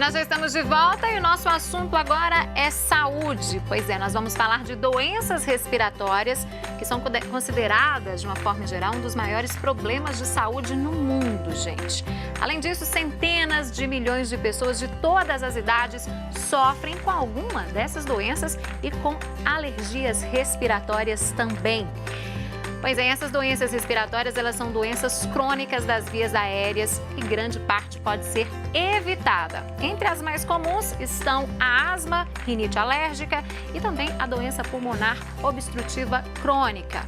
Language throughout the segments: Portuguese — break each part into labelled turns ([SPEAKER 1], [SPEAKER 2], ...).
[SPEAKER 1] nós já estamos de volta e o nosso assunto agora é saúde. Pois é, nós vamos falar de doenças respiratórias, que são consideradas, de uma forma geral, um dos maiores problemas de saúde no mundo, gente. Além disso, centenas de milhões de pessoas de todas as idades sofrem com alguma dessas doenças e com alergias respiratórias também. Pois é, essas doenças respiratórias, elas são doenças crônicas das vias aéreas e grande parte pode ser evitada. Entre as mais comuns estão a asma, rinite alérgica e também a doença pulmonar obstrutiva crônica.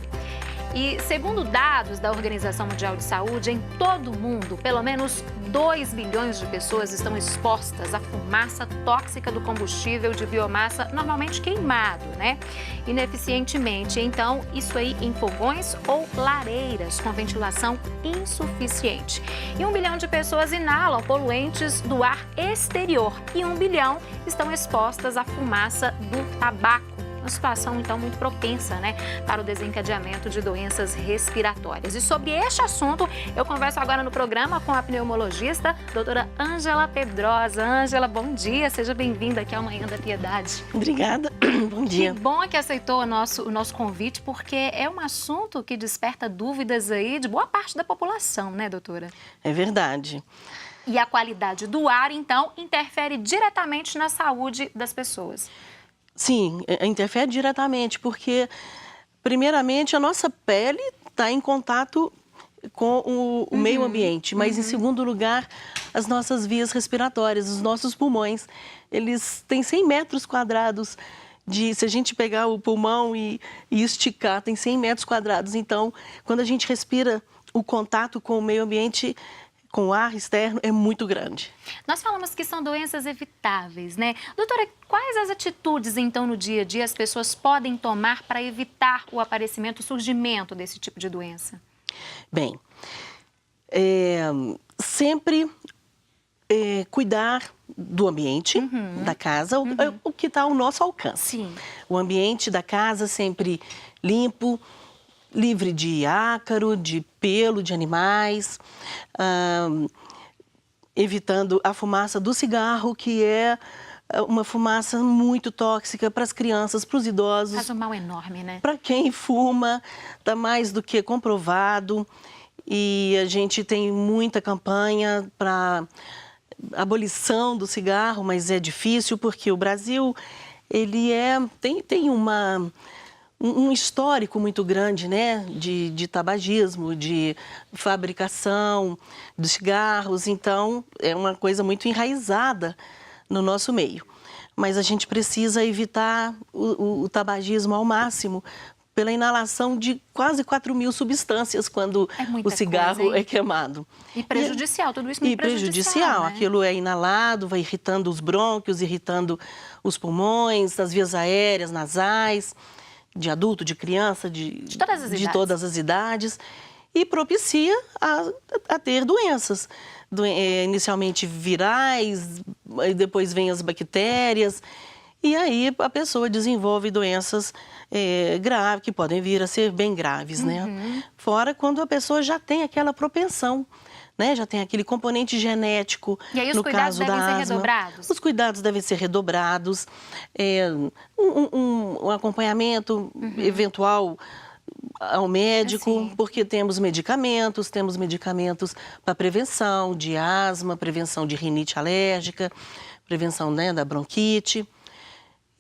[SPEAKER 1] E segundo dados da Organização Mundial de Saúde, em todo o mundo, pelo menos 2 bilhões de pessoas estão expostas à fumaça tóxica do combustível de biomassa normalmente queimado, né? Ineficientemente. Então, isso aí em fogões ou lareiras com ventilação insuficiente. E 1 bilhão de pessoas inalam poluentes do ar exterior e 1 bilhão estão expostas à fumaça do tabaco. Uma situação, então, muito propensa, né, para o desencadeamento de doenças respiratórias. E sobre este assunto, eu converso agora no programa com a pneumologista, doutora Ângela Pedrosa. Ângela, bom dia, seja bem-vinda aqui ao Manhã da Piedade.
[SPEAKER 2] Obrigada, bom dia.
[SPEAKER 1] Que bom que aceitou o nosso convite, porque é um assunto que desperta dúvidas aí de boa parte da população, né, doutora?
[SPEAKER 2] É verdade.
[SPEAKER 1] E a qualidade do ar, então, interfere diretamente na saúde das pessoas.
[SPEAKER 2] Sim, interfere diretamente, porque, primeiramente, a nossa pele está em contato com o meio ambiente, mas, em segundo lugar, as nossas vias respiratórias, os nossos pulmões, eles têm 100 metros quadrados se a gente pegar o pulmão e esticar, tem 100 metros quadrados. Então, quando a gente respira, o contato com o meio ambiente, com o ar externo, é muito grande.
[SPEAKER 1] Nós falamos que são doenças evitáveis, né? Doutora, quais as atitudes, então, no dia a dia as pessoas podem tomar para evitar o aparecimento, o surgimento desse tipo de doença?
[SPEAKER 2] Bem, sempre cuidar do ambiente da casa, o que está ao nosso alcance.
[SPEAKER 1] Sim.
[SPEAKER 2] O ambiente da casa sempre limpo, livre de ácaro, de pelo de animais, evitando a fumaça do cigarro, que é uma fumaça muito tóxica para as crianças, para os idosos.
[SPEAKER 1] Faz um mal enorme, né?
[SPEAKER 2] Para quem fuma, está mais do que comprovado. E a gente tem muita campanha para abolição do cigarro, mas é difícil porque o Brasil ele tem um histórico muito grande, né, de tabagismo, de fabricação de cigarros. Então, é uma coisa muito enraizada no nosso meio. Mas a gente precisa evitar o tabagismo ao máximo pela inalação de quase 4.000 substâncias quando o cigarro é queimado.
[SPEAKER 1] E prejudicial, tudo isso muito
[SPEAKER 2] prejudicial, né? Aquilo é inalado, vai irritando os brônquios, irritando os pulmões, as vias aéreas, nasais, de adulto, de criança, de todas as idades, e propicia a ter doenças, inicialmente virais, depois vem as bactérias, e aí a pessoa desenvolve doenças graves, que podem vir a ser bem graves, né? Fora quando a pessoa já tem aquela propensão, né? Já tem aquele componente genético,
[SPEAKER 1] e aí os cuidados devem ser redobrados?
[SPEAKER 2] Os cuidados devem ser redobrados, um acompanhamento eventual ao médico, porque temos medicamentos para prevenção de asma, prevenção de rinite alérgica, prevenção, né, da bronquite.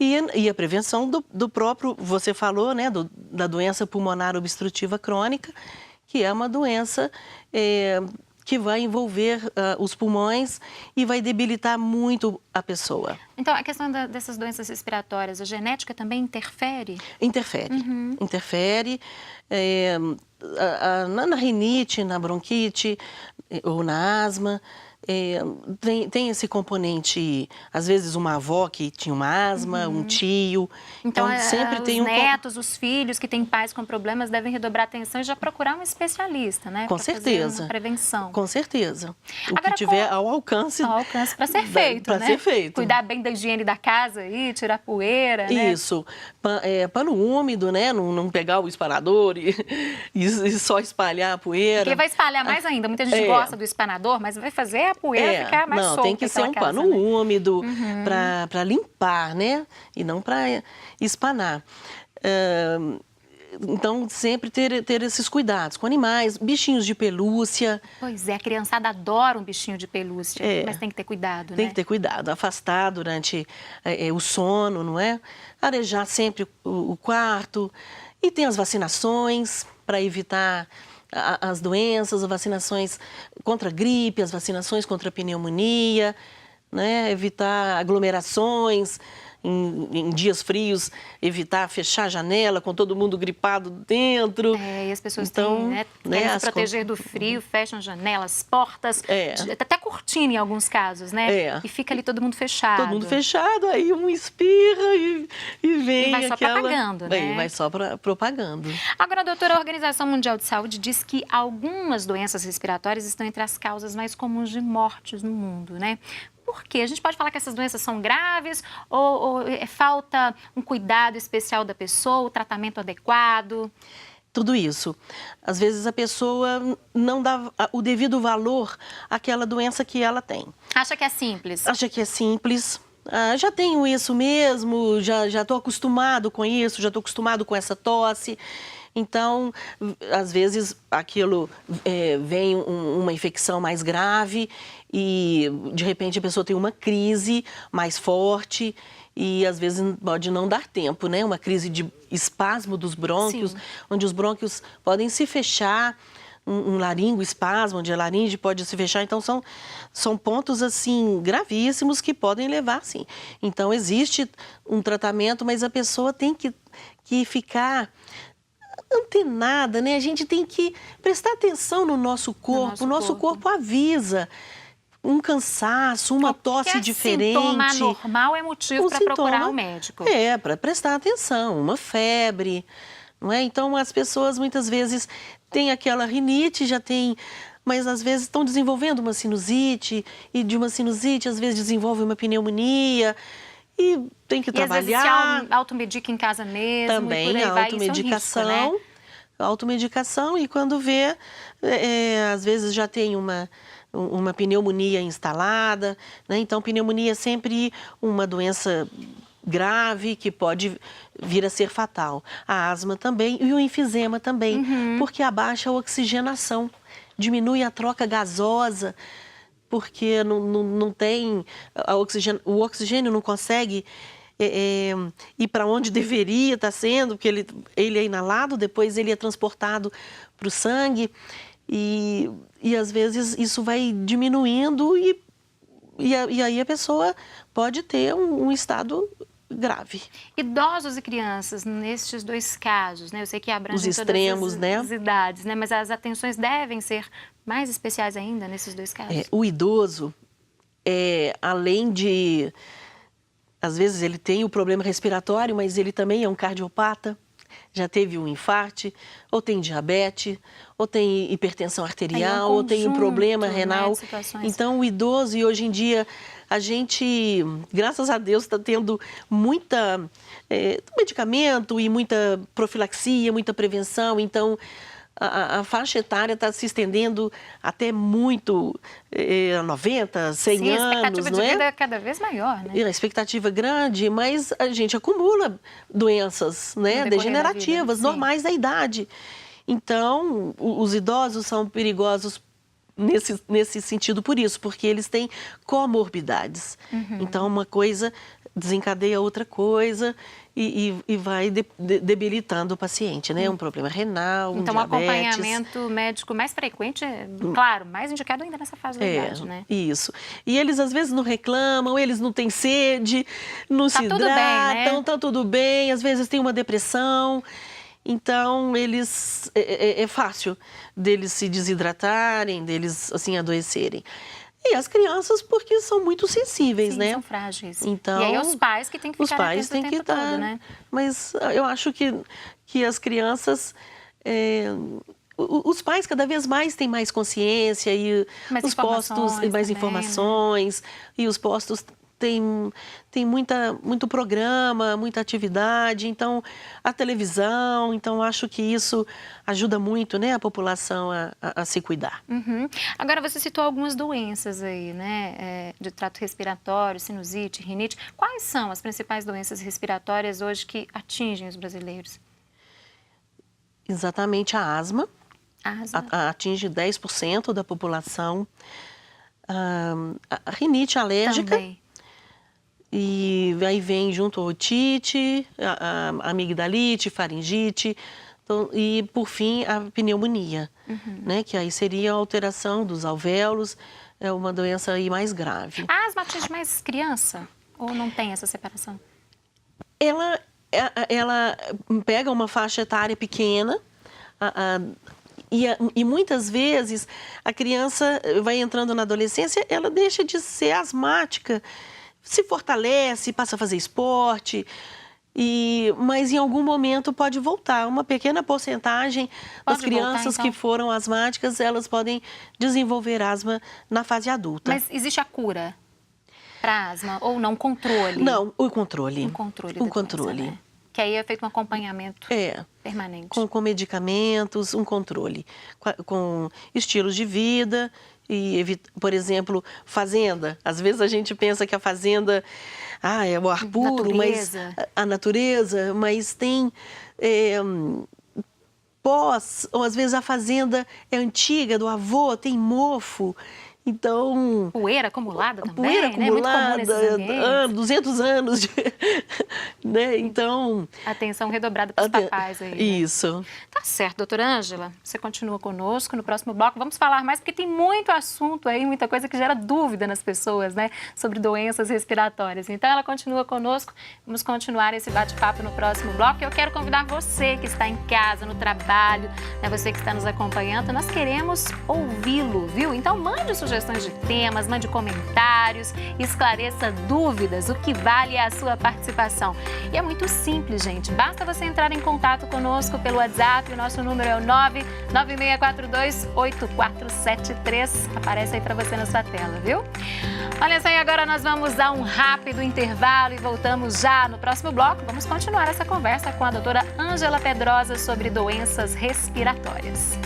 [SPEAKER 2] E a prevenção do próprio, você falou, né, da doença pulmonar obstrutiva crônica, que é uma doença que vai envolver os pulmões e vai debilitar muito a pessoa.
[SPEAKER 1] Então, a questão dessas doenças respiratórias, a genética também interfere?
[SPEAKER 2] Interfere, interfere. Na rinite, na bronquite ou na asma, tem esse componente, às vezes uma avó que tinha uma asma, um tio.
[SPEAKER 1] Então sempre tem os netos, os filhos que têm pais com problemas devem redobrar atenção e já procurar um especialista, né?
[SPEAKER 2] Com certeza.
[SPEAKER 1] Fazer uma prevenção.
[SPEAKER 2] Com certeza. Agora, que tiver ao alcance.
[SPEAKER 1] Ao alcance para ser feito,
[SPEAKER 2] para ser feito.
[SPEAKER 1] Cuidar bem da higiene da casa aí, tirar poeira, né?
[SPEAKER 2] Isso. Pano úmido, né? Não pegar o espanador e só espalhar a poeira.
[SPEAKER 1] Porque vai espalhar mais ainda. Muita gente gosta do espanador, mas vai fazer poeira ficar mais solta.
[SPEAKER 2] Não, tem que ser um pano úmido para limpar, né? E não para espanar. Então, sempre ter esses cuidados com animais, bichinhos de pelúcia.
[SPEAKER 1] Pois é, a criançada adora um bichinho de pelúcia, mas tem que ter cuidado, né?
[SPEAKER 2] Tem que ter cuidado, afastar durante o sono, não é? Arejar sempre o quarto. E tem as vacinações para evitar as doenças, as vacinações contra a gripe, as vacinações contra a pneumonia, né? Evitar aglomerações. Em dias frios, evitar fechar a janela com todo mundo gripado dentro.
[SPEAKER 1] E as pessoas têm, querem se proteger do frio, fecham janelas, portas, até cortina em alguns casos, né? E fica ali todo mundo fechado.
[SPEAKER 2] Todo mundo fechado, aí um espirra e vem
[SPEAKER 1] e vai só propagando, né?
[SPEAKER 2] Vai só propagando.
[SPEAKER 1] Agora, doutora, a Organização Mundial de Saúde diz que algumas doenças respiratórias estão entre as causas mais comuns de mortes no mundo, né? Por quê? A gente pode falar que essas doenças são graves ou falta um cuidado especial da pessoa, o tratamento adequado?
[SPEAKER 2] Tudo isso. Às vezes a pessoa não dá o devido valor àquela doença que ela tem.
[SPEAKER 1] Acha que é simples?
[SPEAKER 2] Acha que é simples. Já tenho isso mesmo, já estou acostumado com isso, já estou acostumado com essa tosse. Então, às vezes, aquilo vem uma infecção mais grave e, de repente, a pessoa tem uma crise mais forte e, às vezes, pode não dar tempo, né? Uma crise de espasmo dos brônquios, onde os brônquios podem se fechar, um laringoespasmo, onde a laringe pode se fechar. Então, são pontos, assim, gravíssimos que podem levar, sim. Então, existe um tratamento, mas a pessoa tem que ficar antenada, né? A gente tem que prestar atenção no nosso corpo. O nosso corpo avisa um cansaço, uma tosse diferente.
[SPEAKER 1] Sintoma anormal é motivo para procurar um médico.
[SPEAKER 2] Para prestar atenção, uma febre, não é? Então, as pessoas muitas vezes têm aquela rinite, mas às vezes estão desenvolvendo uma sinusite, e de uma sinusite às vezes desenvolve uma pneumonia. E tem que trabalhar.
[SPEAKER 1] Às vezes se automedica em casa mesmo.
[SPEAKER 2] Também,
[SPEAKER 1] e por aí
[SPEAKER 2] a automedicação.
[SPEAKER 1] Isso é um risco, né?
[SPEAKER 2] Automedicação, e quando vê, às vezes já tem uma pneumonia instalada, né? Então, pneumonia é sempre uma doença grave que pode vir a ser fatal. A asma também e o enfisema também, porque abaixa a oxigenação, diminui a troca gasosa, porque não tem o oxigênio não consegue ir para onde deveria estar sendo, porque ele é inalado, depois ele é transportado para o sangue e às vezes isso vai diminuindo e aí a pessoa pode ter um estado grave.
[SPEAKER 1] Idosos e crianças, nestes dois casos, né? Eu sei que abrangem
[SPEAKER 2] os extremos,
[SPEAKER 1] todas as idades, né? Mas as atenções devem ser mais especiais ainda nesses dois casos.
[SPEAKER 2] O idoso, além de... Às vezes ele tem o problema respiratório, mas ele também é um cardiopata, já teve um infarto, ou tem diabetes, ou tem hipertensão arterial, ou tem um problema renal. Então, o idoso, e hoje em dia, a gente, graças a Deus, está tendo muita medicamento e muita profilaxia, muita prevenção. Então, a faixa etária está se estendendo até muito, 90, 100 anos,
[SPEAKER 1] a expectativa de vida é cada vez maior, né?
[SPEAKER 2] A expectativa é grande, mas a gente acumula doenças, né, degenerativas, normais da idade. Então, os idosos são perigosos nesse sentido por isso, porque eles têm comorbidades. Então, uma coisa desencadeia outra coisa e vai debilitando o paciente, né? Um problema renal,
[SPEAKER 1] então,
[SPEAKER 2] um diabetes.
[SPEAKER 1] Então, o acompanhamento médico mais frequente, claro, mais indicado ainda nessa fase da idade, né?
[SPEAKER 2] Isso. E eles, às vezes, não reclamam, eles não têm sede, não se hidratam,
[SPEAKER 1] bem, né?
[SPEAKER 2] Tá tudo bem, às vezes tem uma depressão. Então, eles é fácil deles se desidratarem, deles, assim, adoecerem. E as crianças, porque são muito sensíveis, né?
[SPEAKER 1] São frágeis.
[SPEAKER 2] Então,
[SPEAKER 1] e aí os pais que têm que ficar atentos o tempo todo, né?
[SPEAKER 2] Mas eu acho que as crianças... os pais cada vez mais têm mais consciência e os postos, mais informações, e os postos tem muito programa, muita atividade, então a televisão, então acho que isso ajuda muito, né, a população a se cuidar.
[SPEAKER 1] Uhum. Agora, você citou algumas doenças aí, né, de trato respiratório, sinusite, rinite. Quais são as principais doenças respiratórias hoje que atingem os brasileiros?
[SPEAKER 2] Exatamente a asma.
[SPEAKER 1] Asma.
[SPEAKER 2] Atinge 10% da população. A rinite alérgica.
[SPEAKER 1] Também.
[SPEAKER 2] E aí vem junto a otite, a amigdalite, faringite, então, e por fim a pneumonia, né? Que aí seria a alteração dos alvéolos, é uma doença aí mais grave.
[SPEAKER 1] A asma atinge mais criança ou não tem essa separação?
[SPEAKER 2] Ela pega uma faixa etária pequena, e muitas vezes a criança vai entrando na adolescência, ela deixa de ser asmática, se fortalece, passa a fazer esporte, mas em algum momento pode voltar. Uma pequena porcentagem das crianças que foram asmáticas, elas podem desenvolver asma na fase adulta.
[SPEAKER 1] Mas existe a cura para asma ou não? Controle?
[SPEAKER 2] Não, o controle.
[SPEAKER 1] O controle.
[SPEAKER 2] O controle.
[SPEAKER 1] Doença, né? Que aí é feito um acompanhamento permanente.
[SPEAKER 2] Com medicamentos, um controle, com estilos de vida e, por exemplo, fazenda. Às vezes a gente pensa que a fazenda é o ar puro, mas a natureza, mas tem ou às vezes a fazenda é antiga, do avô, tem mofo. Então...
[SPEAKER 1] Poeira acumulada também,
[SPEAKER 2] poeira acumulada,
[SPEAKER 1] né? Muito comum nesses ambientes.
[SPEAKER 2] 200 anos, né? Então...
[SPEAKER 1] Atenção redobrada para os papais aí. Né?
[SPEAKER 2] Isso.
[SPEAKER 1] Tá certo, doutora Ângela. Você continua conosco no próximo bloco. Vamos falar mais, porque tem muito assunto aí, muita coisa que gera dúvida nas pessoas, né? Sobre doenças respiratórias. Então, ela continua conosco. Vamos continuar esse bate-papo no próximo bloco. Eu quero convidar você que está em casa, no trabalho, né? Você que está nos acompanhando. Nós queremos ouvi-lo, viu? Então, mande sugestões de temas, mande comentários, esclareça dúvidas, o que vale é a sua participação. E é muito simples, gente, basta você entrar em contato conosco pelo WhatsApp, o nosso número é o 996428473, aparece aí para você na sua tela, viu? Olha só, e agora nós vamos dar um rápido intervalo e voltamos já no próximo bloco. Vamos continuar essa conversa com a doutora Ângela Pedrosa sobre doenças respiratórias.